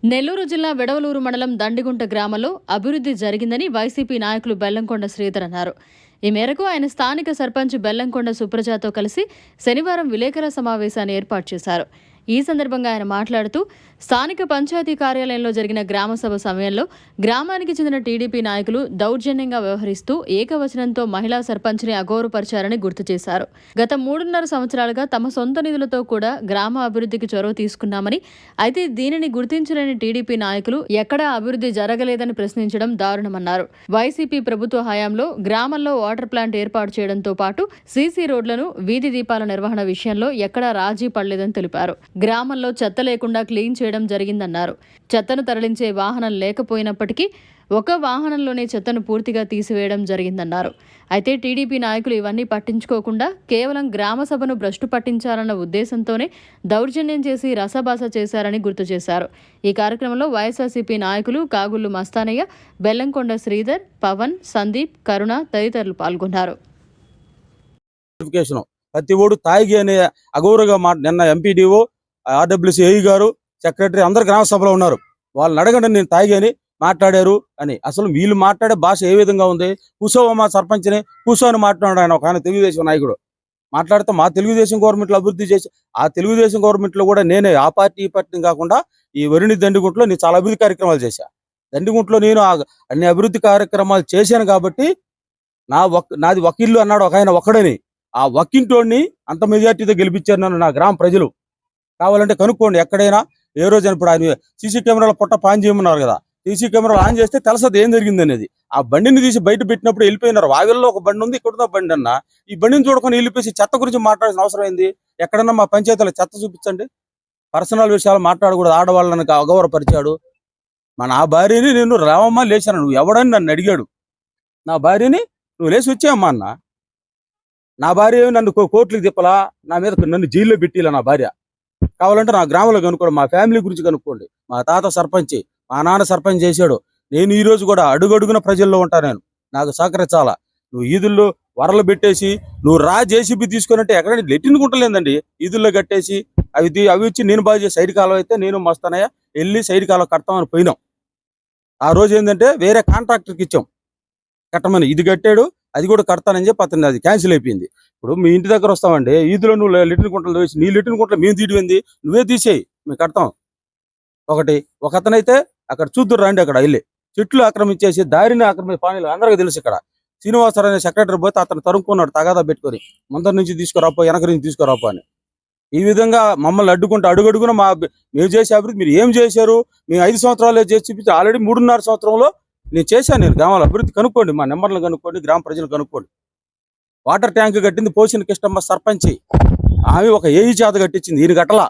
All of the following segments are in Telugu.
నెల్లూరు జిల్లా వెడవలూరు మండలం దండిగుంట గ్రామంలో అభివృద్ధి జరిగిందని వైసీపీ నాయకులు బెల్లంకొండ శ్రీధర్ అన్నారు. ఈ మేరకు ఆయన స్థానిక సర్పంచ్ బెల్లంకొండ సుప్రజతో కలిసి శనివారం విలేకరుల సమావేశాన్ని ఏర్పాటు చేశారు. ఈ సందర్భంగా ఆయన మాట్లాడుతూ స్థానిక పంచాయతీ కార్యాలయంలో జరిగిన గ్రామసభ సమయంలో గ్రామానికి చెందిన టీడీపీ నాయకులు దౌర్జన్యంగా వ్యవహరిస్తూ ఏకవచనంతో మహిళా సర్పంచ్ని అగౌరవపరిచారని గుర్తు చేశారు. గత 3.5 సంవత్సరాలుగా తమ సొంత నిధులతో కూడా గ్రామ అభివృద్ధికి చొరవ తీసుకున్నామని, అయితే దీనిని గుర్తించలేని టీడీపీ నాయకులు ఎక్కడా అభివృద్ధి జరగలేదని ప్రశ్నించడం దారుణమన్నారు. వైసీపీ ప్రభుత్వ హయాంలో గ్రామంలో వాటర్ ప్లాంట్ ఏర్పాటు చేయడంతో పాటు సీసీ రోడ్లను, వీధి దీపాల నిర్వహణ విషయంలో ఎక్కడా రాజీ పడలేదని తెలిపారు. గ్రామంలో చెత్త లేకుండా క్లీన్ చేయడం జరిగిందన్నారు. చెత్తను తరలించే వాహనం లేకపోయినప్పటికీ ఒక వాహనంలోనే చెత్తను పూర్తిగా తీసివేయడం జరిగిందన్నారు. అయితే టీడీపీ నాయకులు ఇవన్నీ పట్టించుకోకుండా కేవలం గ్రామ సభను భ్రష్టు పట్టించాలన్న ఉద్దేశంతోనే దౌర్జన్యం చేసి రసభాస చేశారని గుర్తు చేశారు. ఈ కార్యక్రమంలో వైఎస్ఆర్సీపీ నాయకులు కాగుళ్లు మస్తానయ్య, బెల్లంకొండ శ్రీధర్, పవన్, సందీప్, కరుణ తదితరులు పాల్గొన్నారు. ప్రతి ఓడు తాగి అనే అగౌరవగా నిన్న ఎంపీడీఓ, ఆర్డబ్ల్యూసీ ఏఈ గారు, సెక్రటరీ అందరు గ్రామ సభలో ఉన్నారు. వాళ్ళని అడగండి నేను తాగి అని మాట్లాడారు అని. అసలు వీళ్ళు మాట్లాడే భాష ఏ విధంగా ఉంది? కూసోవమ్మా సర్పంచ్ని కూసోని మాట్లాడాడు ఆయన. ఒక ఆయన తెలుగుదేశం నాయకుడు మాట్లాడితే మా తెలుగుదేశం గవర్నమెంట్లో అభివృద్ధి చేసి, ఆ తెలుగుదేశం గవర్నమెంట్లో కూడా నేనే ఆ పార్టీ ఈ పార్టీ కాకుండా ఈ వరిని దండిగుంటలో నేను చాలా అభివృద్ధి కార్యక్రమాలు చేశా. దండిగుంటలో నేను అన్ని అభివృద్ధి కార్యక్రమాలు చేశాను కాబట్టి నాది ఒక ఇల్లు అన్నాడు ఒక ఆయన ఒక్కడని. ఆ ఒక్కింటోడిని అంత మెజార్టీతో గెలిపించారు నన్ను నా గ్రామ ప్రజలు. కావాలంటే కనుక్కోండి ఎక్కడైనా ఏ రోజు. ఇప్పుడు ఆయన సీసీ కెమెరాల పొట్ట పాన్ చేయమన్నారు కదా, సీసీ కెమెరాలు ఆన్ చేస్తే తెలుసది ఏం జరిగింది అనేది. ఆ బండిని తీసి బయట పెట్టినప్పుడు వెళ్ళిపోయినారు. వావిల్లో ఒక బండి ఉంది, ఇక్కడ బండి అన్న. ఈ బండిని చూడకొని వెళ్ళిపోయి చెత్త గురించి మాట్లాడాల్సిన అవసరం ఏంది? ఎక్కడన్నా మా పంచాయతీలో చెత్త చూపించండి. పర్సనల్ విషయాలు మాట్లాడకూడదు. ఆడవాళ్ళని అగౌరవపరిచాడు. నా భార్యని నేను రావమ్మా లేచాను, నువ్వు ఎవడని నన్ను అడిగాడు. నా భార్యని నువ్వు లేచి వచ్చావమ్మా అన్న. నా భార్య నన్ను కోర్టులకు తిప్పలా, నా మీద నన్ను జైల్లో పెట్టిలా నా భార్య. కావాలంటే నా గ్రామంలో కనుక్కోండి, మా ఫ్యామిలీ గురించి కనుక్కోండి. మా తాత సర్పంచ్, మా నాన్న సర్పంచ్ చేశాడు. నేను ఈ రోజు కూడా అడుగడుగున ప్రజల్లో ఉంటాను. నేను నాకు సహకరించాలా. నువ్వు ఈదుల్లో వరలు పెట్టేసి నువ్వు జేసీబీ తీసుకున్నట్టే ఎక్కడ లెట్టిన్ గుంటలేదండి. ఈదుల్లో కట్టేసి అవి వచ్చి నేను బాగా చేసి సైడ్ కాలం అయితే నేను మస్తానయ్య వెళ్ళి సైడ్ కాలం కడతామని పోయినాం. ఆ రోజు ఏంటంటే వేరే కాంట్రాక్టర్కి ఇచ్చాం కట్టమని. ఇది కట్టాడు, అది కూడా కడతానని చెప్పి అతను అది క్యాన్సిల్ అయిపోయింది. ఇప్పుడు మీ ఇంటి దగ్గర వస్తామండి, ఈదులో నువ్వు లెట్రిన్ గుంటలు వేసి నీ లెట్రిన్ గుంటలు మేము తీడిపోయింది, నువ్వే తీసేయి, మేము కడతాం. ఒక అతనైతే అక్కడ చూద్దురు రండి, అక్కడ వెళ్ళి చెట్లు ఆక్రమించేసి దారిని పానీలు అందరికీ తెలుసు. ఇక్కడ శ్రీనివాసరావు అనే సెక్రటరీ పోతే అతను తరుముకున్నాడు తగాదా పెట్టుకొని, ముందర నుంచి తీసుకురాపో వెనక నుంచి తీసుకురాపో అని. ఈ విధంగా మమ్మల్ని అడ్డుకుంటూ అడుగడుగున మేము చేసే అభివృద్ధి మీరు ఏం చేశారు? మేము 5 సంవత్సరాలు చేసి చూపించి ఆల్రెడీ 3.5 సంవత్సరంలో నేను చేశాను. నేను గ్రామాల అభివృద్ధి కనుక్కోండి, మా నెంబర్లు కనుక్కోండి, గ్రామ ప్రజలు కనుక్కోండి. వాటర్ ట్యాంక్ కట్టింది పోసిన కిష్టమ్మ సర్పంచి. ఆమె ఒక ఏఈ చేత కట్టించింది, ఈయన గట్టల.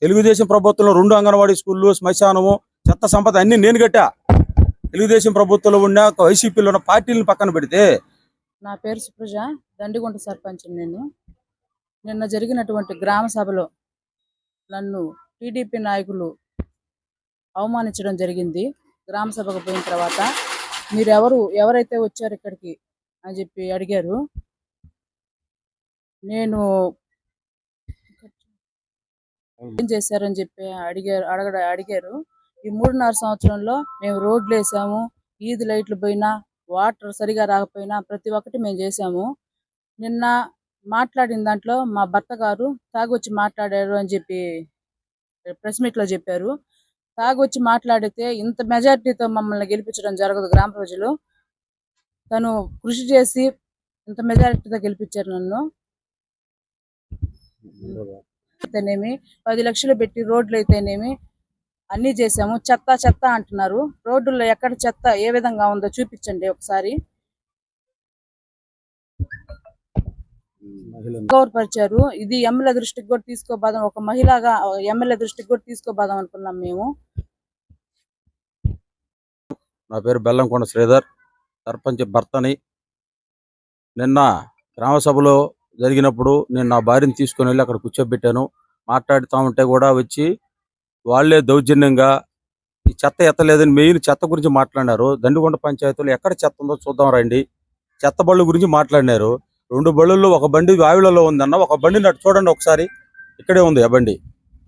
తెలుగుదేశం ప్రభుత్వంలో 2 అంగన్వాడీ స్కూళ్ళు, శ్మశానము, చెత్త సంపద అన్ని నేను కట్టా. తెలుగుదేశం ప్రభుత్వంలో ఉన్న వైసీపీలో ఉన్న పార్టీలను పక్కన పెడితే. నా పేరు సుప్రజ, దండిగుంట సర్పంచ్. నేను నిన్న జరిగినటువంటి గ్రామ సభలో నన్ను టీడీపీ నాయకులు అవమానించడం జరిగింది. గ్రామ సభకు పోయిన తర్వాత మీరు ఎవరైతే వచ్చారు ఇక్కడికి అని చెప్పి అడిగారు. నేను ఏం చేశారని చెప్పి అడిగారు. ఈ 3.5 సంవత్సరంలో మేము రోడ్లు వేసాము, ఈది లైట్లు పోయినా, వాటర్ సరిగా రాకపోయినా ప్రతి ఒక్కటి మేము చేసాము. నిన్న మాట్లాడిన దాంట్లో మా భర్త గారు తాగొచ్చి మాట్లాడారు అని చెప్పి ప్రెస్ మీట్లో చెప్పారు. తాగొచ్చి మాట్లాడితే ఇంత మెజార్టీతో మమ్మల్ని గెలిపించడం జరగదు. గ్రామ ప్రజలు తను కృషి చేసి ఇంత మెజారిటీతో గెలిపించారు నన్ను. అయితేనేమి 10 లక్షలు పెట్టి రోడ్లు అయితేనేమి అన్నీ చేసాము. చెత్త అంటున్నారు. రోడ్డుల్లో ఎక్కడ చెత్త ఏ విధంగా ఉందో చూపించండి ఒకసారి. గౌరవపరిచారు. ఇది ఎమ్మెల్యే దృష్టికి కూడా తీసుకోబాదాం, ఒక మహిళగా ఎమ్మెల్యే దృష్టికి కూడా తీసుకోబాదాం అనుకున్నాం మేము. నా పేరు బెల్లంకొండ శ్రీధర్, సర్పంచ్ భర్తని. నిన్న గ్రామ సభలో జరిగినప్పుడు నేను నా భార్యను తీసుకొని వెళ్ళి అక్కడ కూర్చోబెట్టాను. మాట్లాడుతూ ఉంటే కూడా వచ్చి వాళ్ళే దౌర్జన్యంగా ఈ చెత్త ఎత్తలేదని మెయిన్ చెత్త గురించి మాట్లాడినారు. దండిగుంట పంచాయతీలో ఎక్కడ చెత్త ఉందో చూద్దాం రండి, చెత్త బళ్ళు గురించి మాట్లాడినారు. 2 బళ్ళల్లో ఒక బండి వావిలలో ఉందన్న, ఒక బండిని అటు చూడండి ఒకసారి, ఇక్కడే ఉంది ఆ బండి.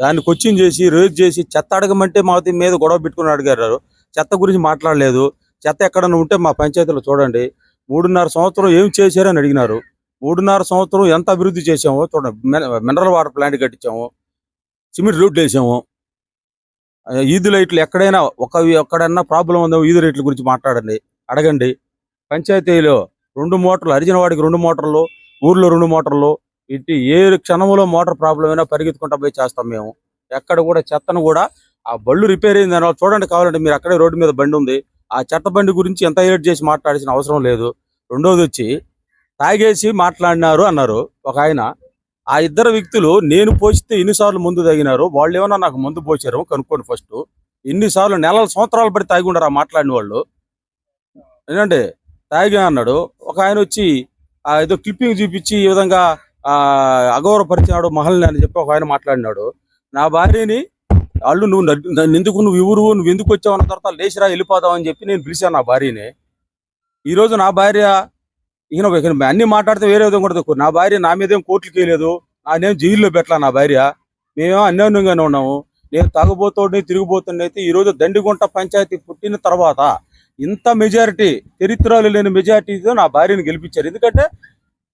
దాన్ని క్వశ్చన్ చేసి రేజ్ చేసి చెత్త అడగమంటే మా మీద గొడవ పెట్టుకుని అడిగారు. చెత్త గురించి మాట్లాడలేదు. చెత్త ఎక్కడన్నా ఉంటే మా పంచాయతీలో చూడండి. 3.5 సంవత్సరం ఏం చేశారని అడిగినారు. 3.5 సంవత్సరం ఎంత అభివృద్ధి చేసామో చూడండి. మినరల్ వాటర్ ప్లాంట్ కట్టించాము, సిమెంట్ రోడ్లు వేసాము, ఈది లైట్లు ఎక్కడైనా ప్రాబ్లం ఉందో ఈది లైట్ల గురించి మాట్లాడండి, అడగండి. పంచాయతీలో 2 మోటార్లు, అరిజినవాడికి 2 మోటార్లు, ఊర్లో 2 మోటార్లు, ఇటు ఏ క్షణంలో మోటార్ ప్రాబ్లం అయినా పరిగెత్తుకుంటా పోయి చేస్తాం మేము. ఎక్కడ కూడా చెత్తను కూడా ఆ బళ్ళు రిపేర్ అయింది అని చూడండి, కావాలంటే మీరు అక్కడే రోడ్డు మీద బండి ఉంది, ఆ చెత్త బండి గురించి ఎంత హైలైట్ చేసి మాట్లాడాల్సిన అవసరం లేదు. రెండోది వచ్చి తాగేసి మాట్లాడినారు అన్నారు ఒక ఆయన. ఆ ఇద్దరు వ్యక్తులు నేను పోసితే ఎన్నిసార్లు మందు తాగినారు, వాళ్ళు ఏమన్నా నాకు మందు పోసారు కనుక్కోండి ఫస్ట్. ఎన్నిసార్లు నెలల సంవత్సరాలు పడి తాగి ఉండరు ఆ మాట్లాడిన వాళ్ళు. ఏంటంటే తాగా అన్నాడు. ఒక ఆయన వచ్చి ఏదో క్లిప్పింగ్ చూపించి ఈ విధంగా అగౌరవపరిచాడు మహల్ని అని చెప్పి ఒక ఆయన మాట్లాడినాడు. నా భార్యని వాళ్ళు నువ్వు ఎందుకు వచ్చావు అన్న తర్వాత లేచిరా వెళ్ళిపోదాం అని చెప్పి నేను పిలిచాను నా భార్యని. ఈరోజు నా భార్య ఈయన అన్ని మాట్లాడితే వేరే విధంగా కూడా నా భార్య నా మీదేం కోర్టుకి వేయలేదు, నానేం జైల్లో పెట్టలా. నా భార్య మేమేమో అన్యోన్యంగానే ఉన్నాము. నేను తాగుబోతోడిని తిరిగిపోతుండే అయితే ఈరోజు దండిగుంట పంచాయతీ పుట్టిన తర్వాత ఇంత మెజారిటీ, చరిత్రలో లేని మెజారిటీతో నా భార్యను గెలిపించారు. ఎందుకంటే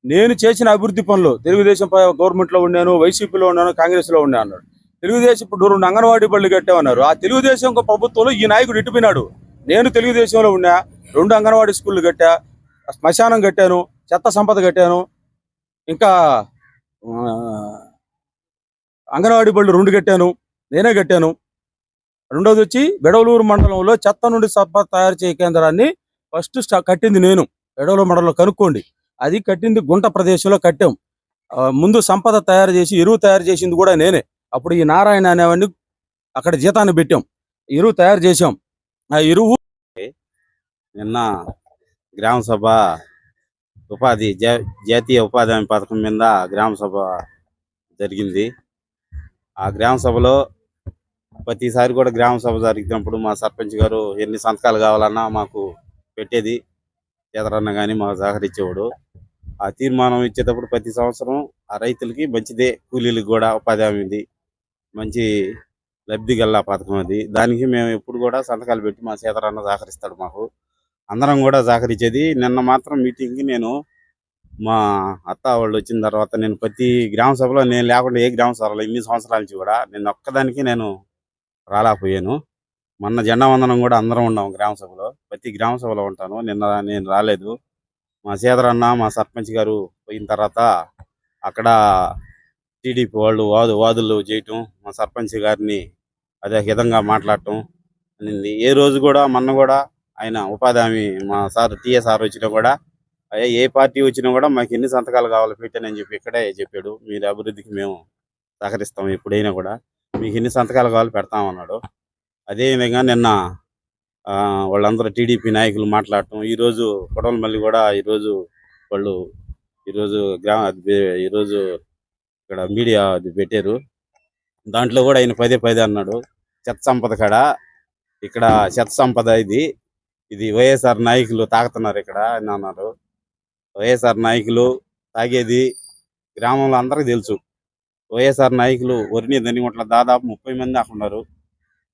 నేను చేసిన అభివృద్ధి పనులు తెలుగుదేశం గవర్నమెంట్లో ఉన్నాను, వైసీపీలో ఉన్నాను, కాంగ్రెస్లో ఉన్నాను అన్నాడు. తెలుగుదేశం ఇప్పుడు 2 అంగన్వాడీ బళ్ళు కట్టామన్నారు. ఆ తెలుగుదేశం ప్రభుత్వంలో ఈ నాయకుడు ఇటుపోయినాడు. నేను తెలుగుదేశంలో ఉన్నా, 2 అంగన్వాడీ స్కూళ్ళు కట్టా, శ్మశానం కట్టాను, చెత్త సంపద కట్టాను, ఇంకా అంగన్వాడీ బళ్ళు 2 కట్టాను, నేనే కట్టాను. రెండోది వచ్చి బెడవలూరు మండలంలో చెత్త నుండి సంపద తయారు చేయ కేంద్రాన్ని ఫస్ట్ కట్టింది నేను. బెడవలూరు మండలంలో కనుక్కోండి, అది కట్టింది గుంట ప్రదేశంలో కట్టాం. ముందు సంపద తయారు చేసి ఎరువు తయారు చేసింది కూడా నేనే. అప్పుడు ఈ నారాయణ అనేవాడిని అక్కడ జీతాన్ని పెట్టాం, ఎరువు తయారు చేసాం. ఆ ఎరువు నిన్న గ్రామ సభ జాతీయ ఉపాధి హామీ పథకం మీద గ్రామ సభ జరిగింది. ఆ గ్రామ సభలో ప్రతిసారి కూడా గ్రామ సభ జరిగినప్పుడు మా సర్పంచ్ గారు ఎన్ని సంతకాలు కావాలన్నా మాకు పెట్టేది, చేతరన్న కానీ మాకు సహకరించేవాడు. ఆ తీర్మానం ఇచ్చేటప్పుడు ప్రతి సంవత్సరం ఆ రైతులకి మంచిదే, కూలీలకు కూడా ఉపాధి హామీ మంచి లబ్ధి గల పథకం అది. దానికి మేము ఎప్పుడు కూడా సంతకాలు పెట్టి మా చేతరన్న సహకరిస్తాడు, మాకు అందరం కూడా సహకరించేది. నిన్న మాత్రం మీటింగ్కి నేను మా అత్త వాళ్ళు వచ్చిన తర్వాత నేను ప్రతి గ్రామ సభలో నేను లేకుండా ఏ గ్రామ సభలో ఇన్ని సంవత్సరాల నుంచి కూడా నేను ఒక్కదానికి నేను రాలేకపోయాను. మొన్న జెండా వందనం కూడా అందరం ఉన్నాం గ్రామ సభలో, ప్రతి గ్రామ సభలో ఉంటాను. నిన్న నేను రాలేదు. మా సీదరన్న మా సర్పంచ్ గారు పోయిన తర్వాత అక్కడ టీడీపీ వాళ్ళు వాదులు చేయటం, మా సర్పంచ్ గారిని అదే విధంగా మాట్లాడటం అనింది. ఏ రోజు కూడా మొన్న కూడా ఆయన ఉపాధి హామీ మా సార్ టీఎస్ఆర్ వచ్చినా కూడా ఏ పార్టీ వచ్చినా కూడా మాకు ఎన్ని సంతకాలు కావాలో పెట్టానని చెప్పి ఇక్కడే చెప్పాడు. మీరు అభివృద్ధికి మేము సహకరిస్తాం, ఎప్పుడైనా కూడా మీకు ఎన్ని సంతకాలు కావాలో పెడతామన్నాడు. అదేవిధంగా నిన్న వాళ్ళందరూ టీడీపీ నాయకులు మాట్లాడటం, ఈరోజు కొడవలమల్లి కూడా ఈరోజు వాళ్ళు ఈరోజు ఇక్కడ మీడియా పెట్టారు. దాంట్లో కూడా ఆయన పదే అన్నాడు, చెత్త సంపద కాడ ఇక్కడ చెత్త సంపద ఇది వైఎస్ఆర్ నాయకులు తాగుతున్నారు ఇక్కడ అని అన్నారు. వైఎస్ఆర్ నాయకులు తాగేది గ్రామంలో అందరికీ తెలుసు. వైఎస్ఆర్ నాయకులు వరిని దనిగొట్ల దాదాపు 30 మంది దాకా ఉన్నారు.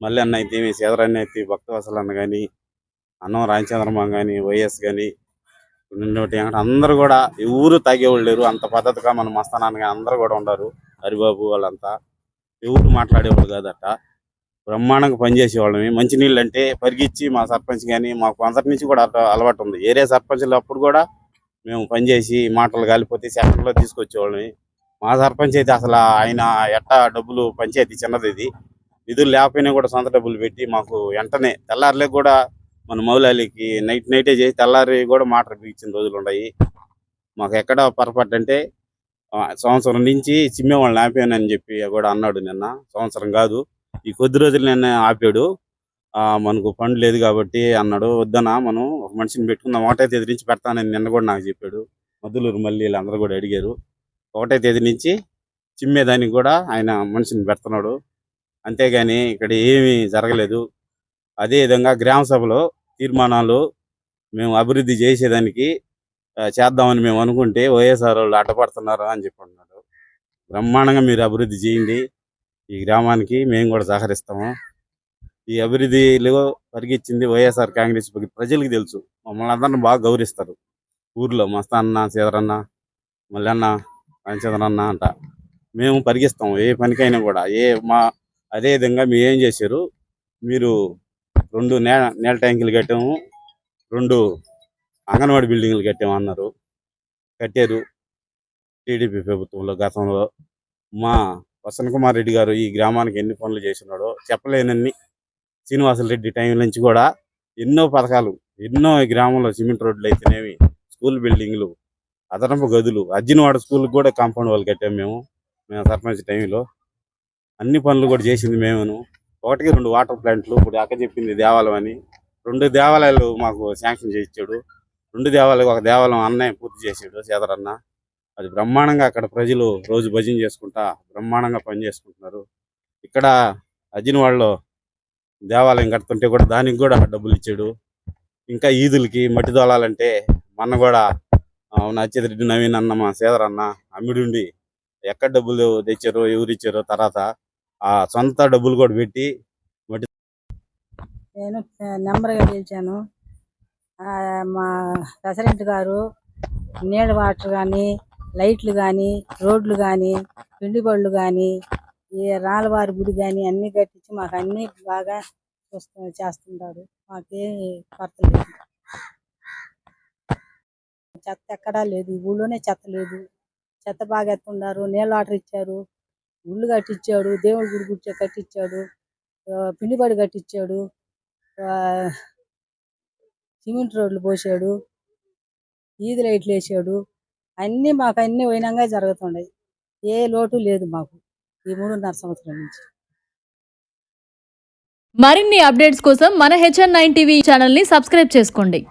మళ్ళీ అన్న అయితే సేదరన్న అయితే భక్తవసలు అన్న కానీ, అన్నం రామచంద్రమ్మ కానీ, వైఎస్ కానీ, అందరూ కూడా ఎవరు తాగేవాళ్ళు లేరు. అంత పద్ధతిగా మన మస్తానాన్ని కానీ అందరూ కూడా ఉన్నారు. హరిబాబు వాళ్ళంతా ఎవరు మాట్లాడేవాళ్ళు కాదట, బ్రహ్మాండంగా పనిచేసేవాళ్ళని. మంచినీళ్ళు అంటే పరిగిచ్చి మా సర్పంచ్ కానీ మాకు అందరి నుంచి కూడా అలవాటు ఉంది. ఏరియా సర్పంచ్లు అప్పుడు కూడా మేము పనిచేసి మాటలు కాలిపోతే సెకండ్లో తీసుకొచ్చేవాళ్ళని. మా సర్పంచ్ అయితే అసలు ఆయన ఎట్టా డబ్బులు పంచాయతీ చిన్నది, ఇది నిధులు లేకపోయినా కూడా సొంత డబ్బులు పెట్టి మాకు వెంటనే తెల్లారులే కూడా మన మౌలాలికి నైటే చేసి తెల్లారి కూడా మాటలు ఇచ్చిన రోజులు ఉన్నాయి. మాకు ఎక్కడ పొరపాటు అంటే సంవత్సరం నుంచి చిమ్మేవాళ్ళని ఆపానని చెప్పి కూడా అన్నాడు. నిన్న సంవత్సరం కాదు, ఈ కొద్ది రోజులు నిన్న ఆపాడు. మనకు ఫండ్ లేదు కాబట్టి అన్నాడు. వద్దనా మనం ఒక మనిషిని పెట్టుకుందాం, 1వ తేదీ నుంచి పెడతానని నిన్న కూడా నాకు చెప్పాడు. మధులూరు మళ్ళీ వీళ్ళందరూ కూడా అడిగారు. 1వ తేదీ నుంచి చిమ్మేదానికి కూడా ఆయన మనిషిని పెడుతున్నాడు. అంతేగాని ఇక్కడ ఏమీ జరగలేదు. అదేవిధంగా గ్రామ సభలో తీర్మానాలు మేము అభివృద్ధి చేసేదానికి చేద్దామని మేము అనుకుంటే వైఎస్ఆర్ వాళ్ళు అడ్డపడుతున్నారు అని చెప్పి అన్నాడు. బ్రహ్మాండంగా మీరు అభివృద్ధి చేయండి, ఈ గ్రామానికి మేము కూడా సహకరిస్తాము. ఈ అభివృద్ధిలో పరిగెచ్చింది వైఎస్ఆర్ కాంగ్రెస్ ప్రజలకు తెలుసు. మమ్మల్ని అందరిని బాగా గౌరవిస్తారు. ఊర్లో మస్తాన్న, సీదరన్న, మల్లన్న, రామచంద్రన్న అంట మేము పరిగిస్తాం ఏ పనికైనా కూడా. అదే విధంగా మీరు ఏం చేశారు, మీరు 2 నీళ్ళ ట్యాంకులు కట్టాము, 2 అంగన్వాడీ బిల్డింగ్లు కట్టాము అన్నారు. కట్టారు టీడీపీ ప్రభుత్వంలో. గతంలో మా వసంత కుమార్ రెడ్డి గారు ఈ గ్రామానికి ఎన్ని పనులు చేస్తున్నాడో చెప్పలేనన్ని. శ్రీనివాసులు రెడ్డి టైం నుంచి కూడా ఎన్నో పథకాలు, ఎన్నో ఈ గ్రామంలో సిమెంట్ రోడ్లు అయితేనేవి, స్కూల్ బిల్డింగ్లు, అదనపు గదులు, అజ్జినవాడ స్కూల్కి కూడా కాంపౌండ్ వాళ్ళు కట్టాము మేము సర్పంచ్ టైంలో. అన్ని పనులు కూడా చేసింది మేమును. 1-2 వాటర్ ప్లాంట్లు, ఇప్పుడు అక్క చెప్పింది దేవాలయం అని, 2 దేవాలయాలు మాకు శాంక్షన్ చేయించాడు. 2 దేవాలయాలు, ఒక దేవాలయం అన్నయ్య పూర్తి చేసాడు సీదరన్న. అది బ్రహ్మాండంగా అక్కడ ప్రజలు రోజు భజన చేసుకుంటా బ్రహ్మాండంగా పని చేసుకుంటున్నారు. ఇక్కడ అజ్జినవాడలో దేవాలయం కడుతుంటే కూడా దానికి కూడా డబ్బులు ఇచ్చాడు. ఇంకా ఈదులకి మట్టి దోలాలంటే మొన్న కూడా నచ్చేరెడ్డి నవీన్ అన్న, మా సీదరన్న అమ్మిడుండి ఎక్కడ డబ్బులు తెచ్చారో ఎవరు ఇచ్చారో తర్వాత ఆ సొంత డబ్బులు కూడా పెట్టి మట్టి. నేను నెంబర్గా గెలిచాను. మా ప్రెసిడెంట్ గారు నీళ్ళ వాటర్ కానీ, లైట్లు కానీ, రోడ్లు కానీ, పిండి బళ్ళు కానీ, ఈ రాళ్ళవారి గుడి కానీ అన్నీ కట్టించి మాకు అన్నీ బాగా చేస్తుంటాడు. మాకేమి కొరత లేదు. చెత్త ఎక్కడా లేదు, ఈ ఊళ్ళోనే చెత్త లేదు. చెత్త బాగా ఎత్తున్నారు. నీళ్ళ వాటర్ ఇచ్చారు, గుళ్ళు కట్టించాడు, దేవుడి గుడి కట్టించాడు, పిండి బడి కట్టించాడు, సిమెంట్ రోడ్లు పోసాడు, ఈది లైట్లు వేసాడు. అన్నీ మాకు అన్నీ వైనంగా జరుగుతున్నాయి. ఏ లోటు లేదు మాకు ఈ 3.5 సంవత్సరాల నుంచి. మరిన్ని అప్డేట్స్ కోసం మన HN9 టీవీ ఛానల్ని సబ్స్క్రైబ్ చేసుకోండి.